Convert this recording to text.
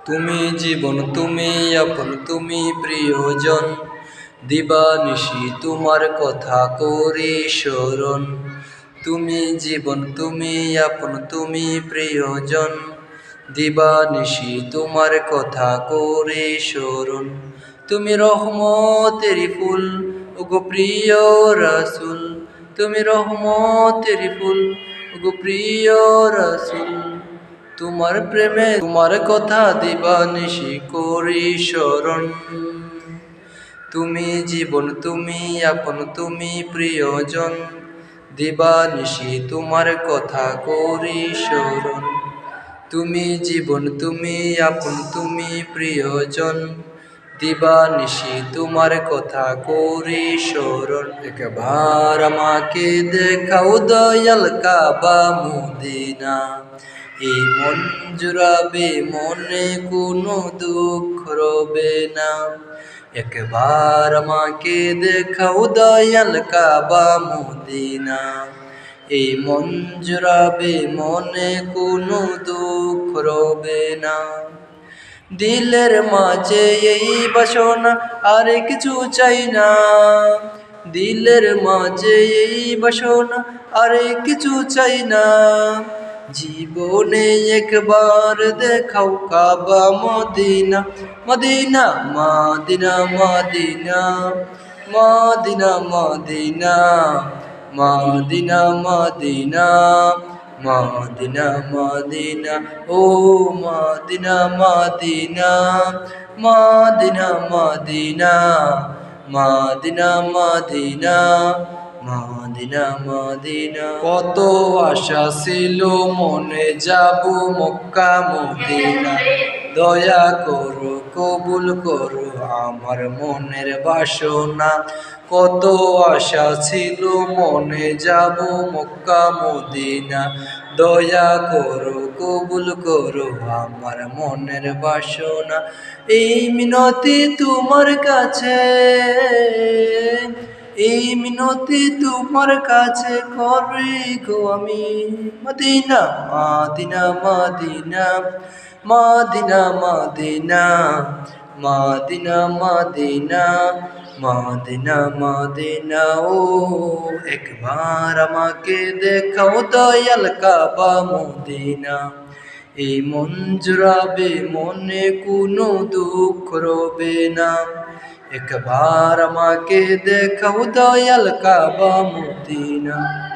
তুমি জীবন, তুমি আপন, তুমি প্রিয়জন। দিবানিশি তোমার কথা করি স্মরণ। তুমি জীবন, তুমি আপন, তুমি প্রিয়জন। দিবানিশি তোমার কথা করি স্মরণ। তুমি রহমতেরি ফুল, ওগো প্রিয় রাসূল। তুমি রহমতেরি ফুল, ওগো প্রিয় রাসূল। তোমার প্রেমে তোমার কথা দিবানিশি করি স্মরণ। তুমি জীবন, তুমি আপন, তুমি প্রিয়জন। দিবানিশি তোমার কথা করি স্মরণ। তুমি জীবন, তুমি আপন, তুমি প্রিয়জন। দিবানিশি তোমার কথা করি স্মরণ। একবার আমাকে দেখাও দয়াল কাবা মদিনা। এই মন জুড়াবে, মনে কোনো দুঃখ রবে না। একবার আমাকে দেখাও দয়াল কাবা মদিনা। এই মন জুড়াবে, মনে কোনো দুঃখ রবে না। দিলের মাঝে এই বাসনা, আর কিছু চাই না। দিলের মাঝে এই বাসনা, আর কিছু চাই না। জীবনে একবার দেখাও Kaaba Medina. Medina Medina Medina Medina Medina Medina Medina Medina Medina ও Medina Medina Medina Medina Medina Medina Medina Medina. কত আশা ছিল মনে, যাব মক্কা মদিনা। দয়া করো, কবুল করো আমার মনের বাসনা। কত আশা ছিল মনে, যাব মক্কা মদিনা। দয়া করো, কবুল করো আমার মনের বাসনা। এই মিনতি তোমার কাছে, এই মিনতি তোমার কাছে করি গো আমি। Medina Medina Medina Medina Medina Medina Medina Medina Medina ও একবার আমাকে দেখাও দয়াল কাবা মদিনা। এই মন জুড়াবে, মনে কোনো দুঃখ রবে না। একবার আমাকে দেখাও দয়াল কাবা মদিনা।